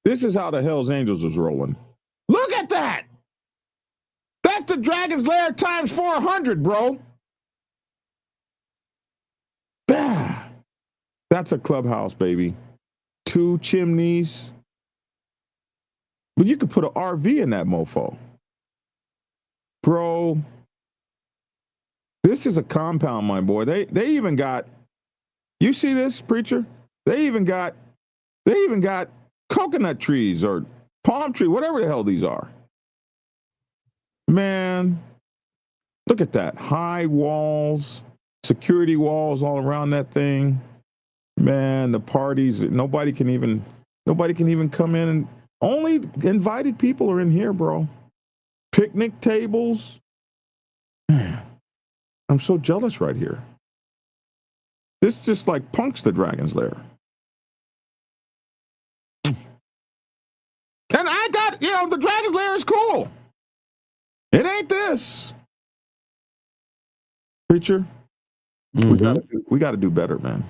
This is how the Hells Angels is rolling. Look at that! That's the Dragon's Lair times 400, bro. Bah. That's a clubhouse, baby. 2 chimneys. But you could put an RV in that mofo. Bro, this is a compound, my boy. They even got, you see this, preacher? They even got coconut trees or palm tree, whatever the hell these are. Man, look at that. High walls, security walls all around that thing. Man, the parties, nobody can even come in, and only invited people are in here, bro. Picnic tables. Man, I'm so jealous right here. This just like punks the Dragon's Lair. And I got, the Dragon's Lair is cool. It ain't this. Preacher, we got to do better, man.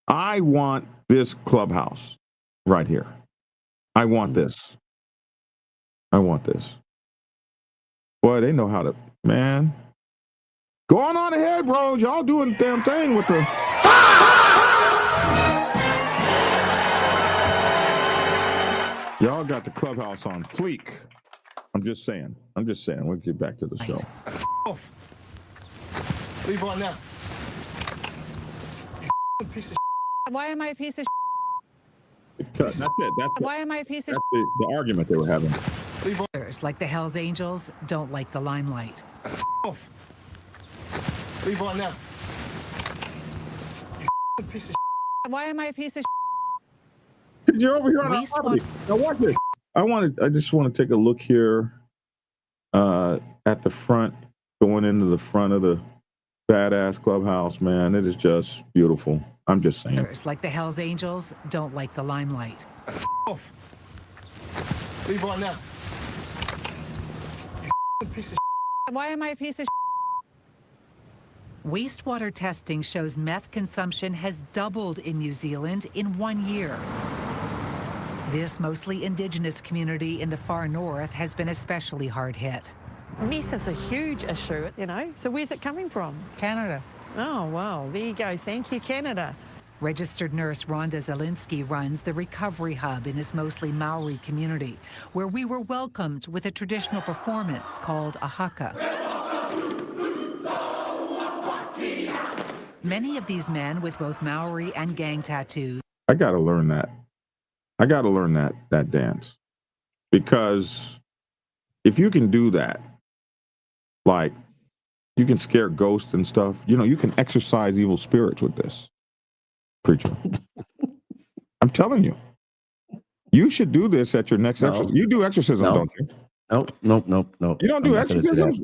I want this clubhouse right here. I want this. Boy, they know how to, man. Go on ahead, bro. Y'all doing the damn thing with the... Y'all got the clubhouse on fleek. I'm just saying. We'll get back to the show.
Leave on now. You piece of
Why am I a piece of
That's it.
Why am I a piece of
That's the argument they were having.
Others, like the Hells Angels, don't like the limelight.
off. Leave on now. You piece of
Why am I a piece of
Because you're over here on our property. Now watch this. I just want to take a look here at the front, going into the front of the badass clubhouse, man. It is just beautiful. I'm just saying.
Others, like the Hells Angels, don't like the limelight.
off. Leave on now. You piece of
Why am I a piece of
Wastewater testing shows meth consumption has doubled in New Zealand in 1 year. This mostly indigenous community in the far north has been especially hard hit.
Meth is a huge issue, so where's it coming from?
Canada?
Oh, wow, there you go. Thank you, Canada.
Registered nurse Rhonda Zielinski runs the recovery hub in this mostly Maori community, where we were welcomed with a traditional performance called a haka. Many of these men with both Maori and gang tattoos.
I got to learn that. That dance. Because if you can do that, like you can scare ghosts and stuff, you can exorcise evil spirits with this, preacher. I'm telling you. You should do this at your next exorcism. You do exorcisms, don't you?
Nope.
You don't do exorcisms?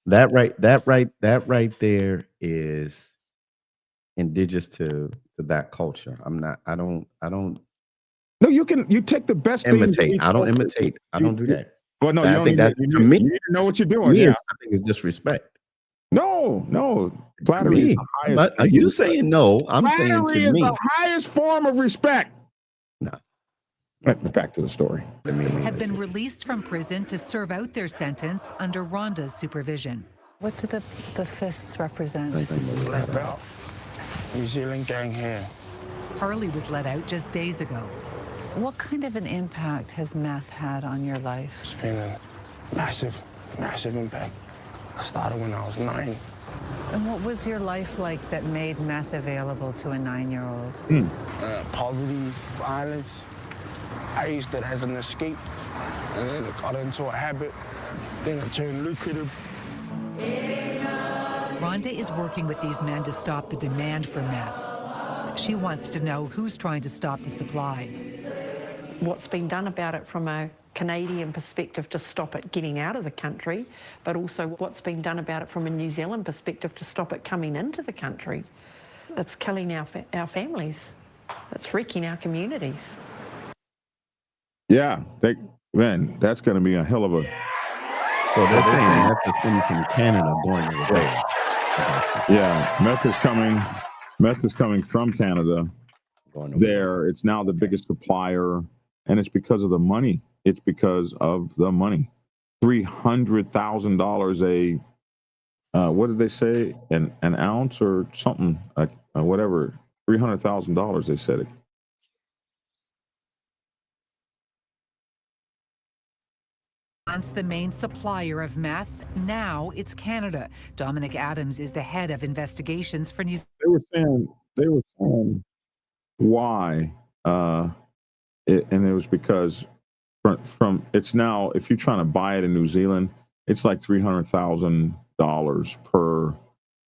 That right there is indigenous to that culture. I don't
No, you take the best
imitate.
things.
I don't imitate. I don't do that.
Well, no,
I think that to me,
you know what you're doing.
I
Yeah.
think it's disrespect.
No. Flattery is the highest.
But are you saying no? I'm saying
Flattery
to me.
is the highest form of respect.
No.
Back to the story.
Have been released from prison to serve out their sentence under Rhonda's supervision.
What do the fists represent?
black belt. New Zealand gang here.
Harley was let out just days ago.
What kind of an impact has meth had on your life?
It's been a massive impact. I started when I was 9.
And what was your life like that made meth available to a 9-year-old?
Poverty, violence. I used it as an escape, and then it got into a habit. Then it turned lucrative.
Rhonda is working with these men to stop the demand for meth. She wants to know who's trying to stop the supply.
What's been done about it from a Canadian perspective to stop it getting out of the country, but also what's been done about it from a New Zealand perspective to stop it coming into the country. It's killing our families. It's wrecking our communities.
Yeah, man, that's going to be a hell of a...
So they're saying meth is coming from Canada going over there.
Yeah, meth is coming from Canada. There, it's now the biggest supplier, and it's because of the money. It's because of the money. $300,000 what did they say? An ounce or something? Whatever. $300,000. They said it.
Once the main supplier of meth, now it's Canada. Dominic Adams is the head of investigations for New Zealand.
They were saying why, and it was because from it's now, if you're trying to buy it in New Zealand, it's like $300,000 per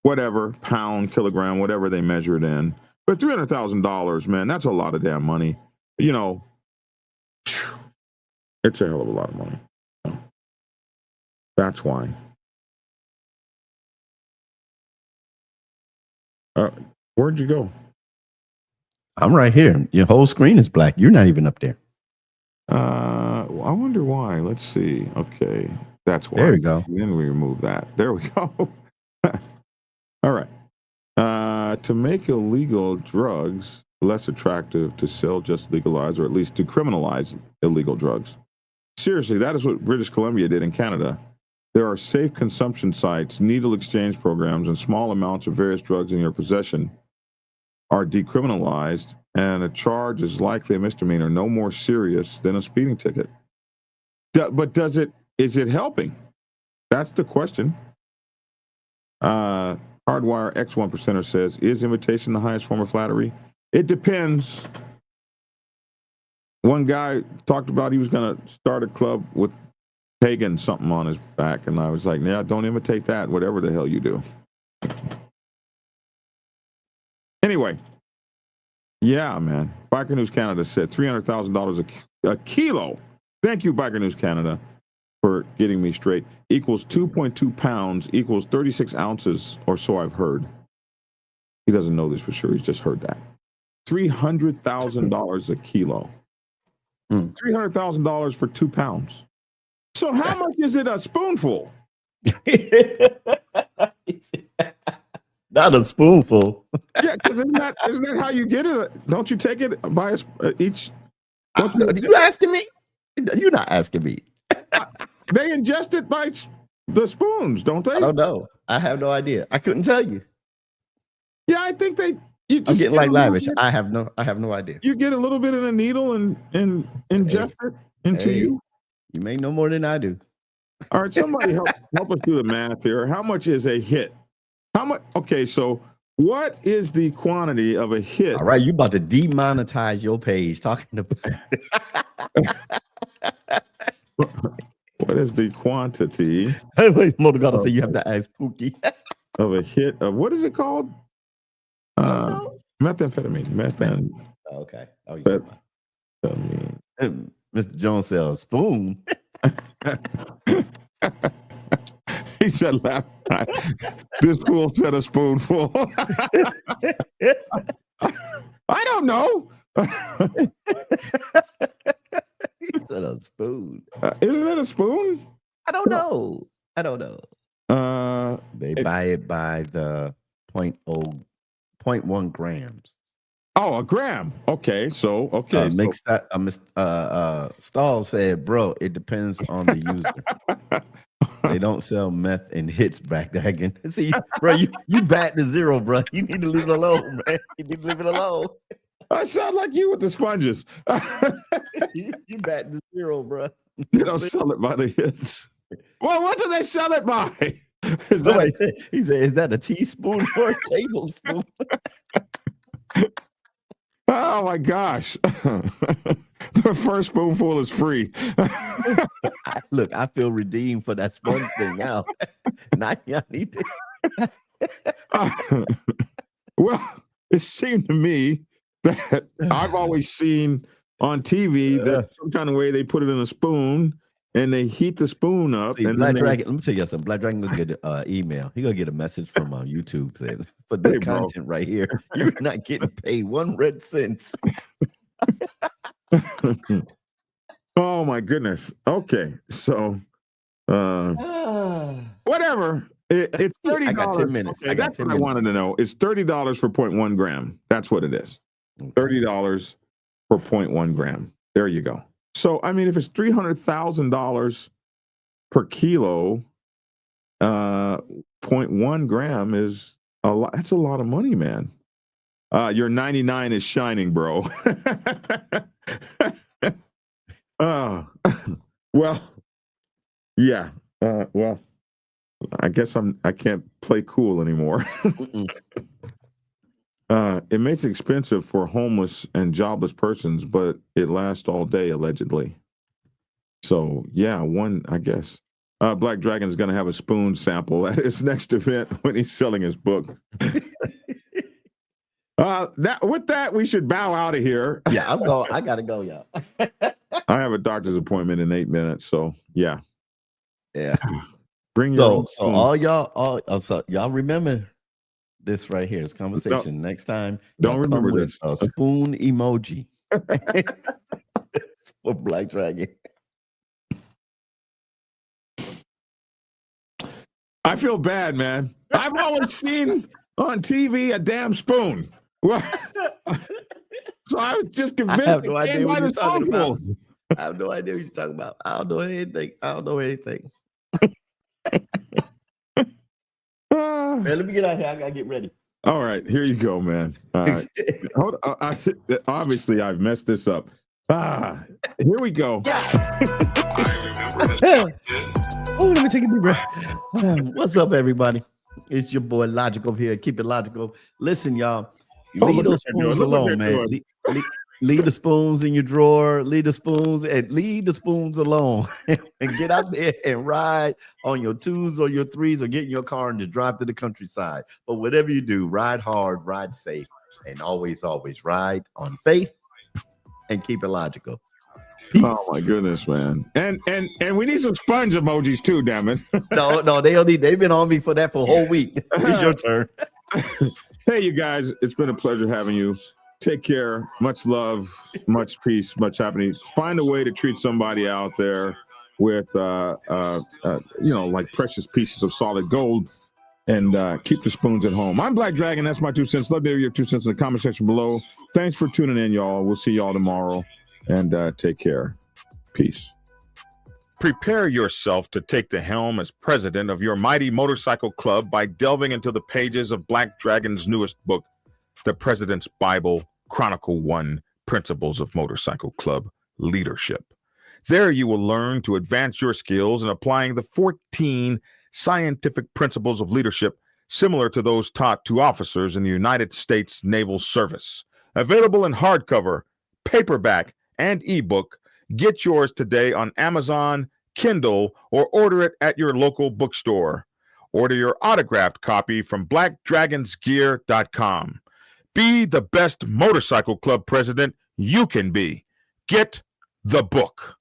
whatever pound, kilogram, whatever they measure it in. But $300,000, man, that's a lot of damn money. You know, it's a hell of a lot of money. That's why. Where'd you go?
I'm right here. Your whole screen is black. You're not even up there.
I wonder why. Let's see. Okay, that's why.
There we go.
Then we remove that. There we go. All right. To make illegal drugs less attractive to sell, just legalize, or at least to criminalize illegal drugs. Seriously, that is what British Columbia did in Canada. There are safe consumption sites, needle exchange programs, and small amounts of various drugs in your possession are decriminalized, and a charge is likely a misdemeanor, no more serious than a speeding ticket. But is it helping? That's the question. Hardwire X 1%er says, is imitation the highest form of flattery? It depends. One guy talked about he was going to start a club with pagan something on his back, and I was like, yeah, don't imitate that, whatever the hell you do. Anyway, yeah, man. Biker News Canada said $300,000 a kilo. Thank you, Biker News Canada, for getting me straight. Equals 2.2 pounds, equals 36 ounces, or so I've heard. He doesn't know this for sure. He's just heard that. $300,000 a kilo. $300,000 for 2 pounds. So how much is it a spoonful?
Not a spoonful.
Yeah, because isn't that how you get it? Don't you take it by each?
You asking me? You're not asking me.
They ingest it by the spoons, don't they?
I don't know. I have no idea. I couldn't tell you.
Yeah, I think they. I'm
getting like lavish. I have no idea.
You get a little bit in a needle and ingest it into you.
You may know more than I do.
All right, somebody help us do the math here. How much is a hit? How much? Okay, so what is the quantity of a hit?
All right, you about to demonetize your page talking about.
What is the quantity?
Wait, Motor gotta say you have to ask Pookie.
Of a hit of what is it called? Methamphetamine.
Okay. Oh, Mr. Jones sells a spoon.
He said, "Laugh." This fool said a spoonful. I don't know.
He said a spoon.
Isn't it a spoon?
I don't know. They buy it by the 0.1 grams.
Oh, a gram. Okay, so
mixed that. Stahl said, "Bro, it depends on the user. They don't sell meth in hits back again." See, bro, you back to zero, bro. You need to leave it alone, man. You need to leave it alone.
I sound like you with the sponges.
You back to zero, bro.
They don't sell it by the hits. Well, what do they sell it by?
He said, "Is that a teaspoon or a tablespoon?"
Oh my gosh. The first spoonful is free.
Look, I feel redeemed for that sponge thing now. Now y'all need to
Well, it seemed to me that I've always seen on TV that some kind of way they put it in a spoon and they heat the spoon up.
See,
and
Black
then
Dragon, let me tell you something. Black Dragon gonna get an email. He gonna get a message from YouTube saying, for this content right here, you're not getting paid 1 red cent.
Oh my goodness. Okay, so whatever. It's $30.
I got 10 minutes.
Okay,
I got
that's
10
what I wanted to know. It's $30 for 0.1 gram. That's what it is. $30 for 0.1 gram. There you go. So I mean, if it's $300,000 per kilo, 0.1 gram is a lot. That's a lot of money, man. Your 99 is shining, bro. Well, yeah. Well, I guess I can't play cool anymore. It makes it expensive for homeless and jobless persons, but it lasts all day, allegedly. So yeah, I guess. Black Dragon is going to have a spoon sample at his next event when he's selling his book. With that, we should bow out of here.
Yeah, I'm going. I gotta go, y'all.
I have a doctor's appointment in 8 minutes, so yeah. Bring
your so all y'all, so y'all remember this right here. This conversation. Next time,
don't remember this.
A spoon emoji for Black Dragon.
I feel bad, man. I've always seen on TV a damn spoon. Well, so I was just convinced.
I have no idea what you're talking about. I have no idea what you're talking about. I don't know anything. Man, let me get out here. I gotta get ready.
All right, here you go, man. All right. Hold on. Obviously, I've messed this up. Here we go.
Oh, let me take a deep breath. What's up, everybody? It's your boy Logical here. Keep it logical. Listen, y'all. Leave those spoons alone, man. Leave the spoons in your drawer. Leave the spoons alone, and get out there and ride on your 2s or your 3s, or get in your car and just drive to the countryside. But whatever you do, ride hard, ride safe, and always ride on faith and keep it logical. Peace.
Oh my goodness, man. And we need some sponge emojis too, damn it.
No, they've been on me for that for a whole week. It's your turn.
Hey, you guys, it's been a pleasure having you. Take care. Much love, much peace, much happiness. Find a way to treat somebody out there with like precious pieces of solid gold, and keep the spoons at home. I'm Black Dragon. That's my 2 cents. Love to hear your 2 cents in the comment section below. Thanks for tuning in, y'all. We'll see y'all tomorrow. And take care. Peace. Prepare yourself to take the helm as president of your mighty motorcycle club by delving into the pages of Black Dragon's newest book, The President's Bible, Chronicle 1, Principles of Motorcycle Club Leadership. There you will learn to advance your skills in applying the 14 scientific principles of leadership similar to those taught to officers in the United States Naval Service. Available in hardcover, paperback, and ebook. Get yours today on Amazon, Kindle, or order it at your local bookstore. Order your autographed copy from blackdragonsgear.com. Be the best motorcycle club president you can be. Get the book.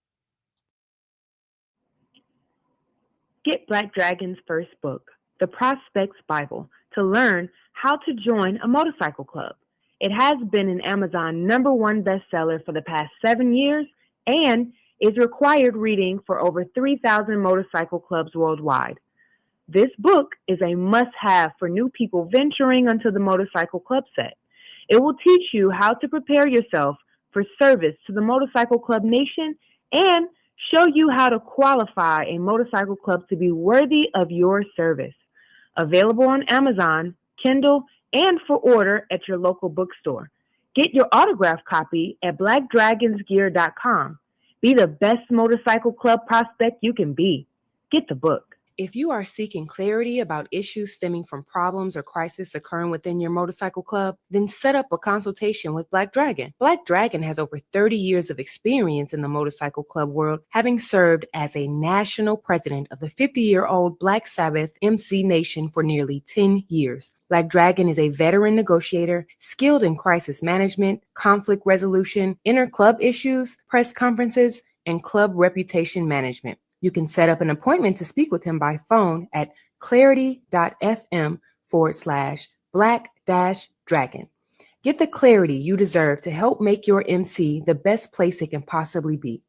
Get Black Dragon's first book, The Prospect's Bible, to learn how to join a motorcycle club. It has been an Amazon #1 bestseller for the past 7 years and is required reading for over 3,000 motorcycle clubs worldwide. This book is a must-have for new people venturing onto the motorcycle club set. It will teach you how to prepare yourself for service to the motorcycle club nation and show you how to qualify a motorcycle club to be worthy of your service. Available on Amazon, Kindle, and for order at your local bookstore. Get your autographed copy at blackdragonsgear.com. Be the best motorcycle club prospect you can be. Get the book. If you are seeking clarity about issues stemming from problems or crises occurring within your motorcycle club, then set up a consultation with Black Dragon. Black Dragon has over 30 years of experience in the motorcycle club world, having served as a national president of the 50-year-old Black Sabbath MC Nation for nearly 10 years. Black Dragon is a veteran negotiator, skilled in crisis management, conflict resolution, inter-club issues, press conferences, and club reputation management. You can set up an appointment to speak with him by phone at clarity.fm/black-dragon. Get the clarity you deserve to help make your MC the best place it can possibly be.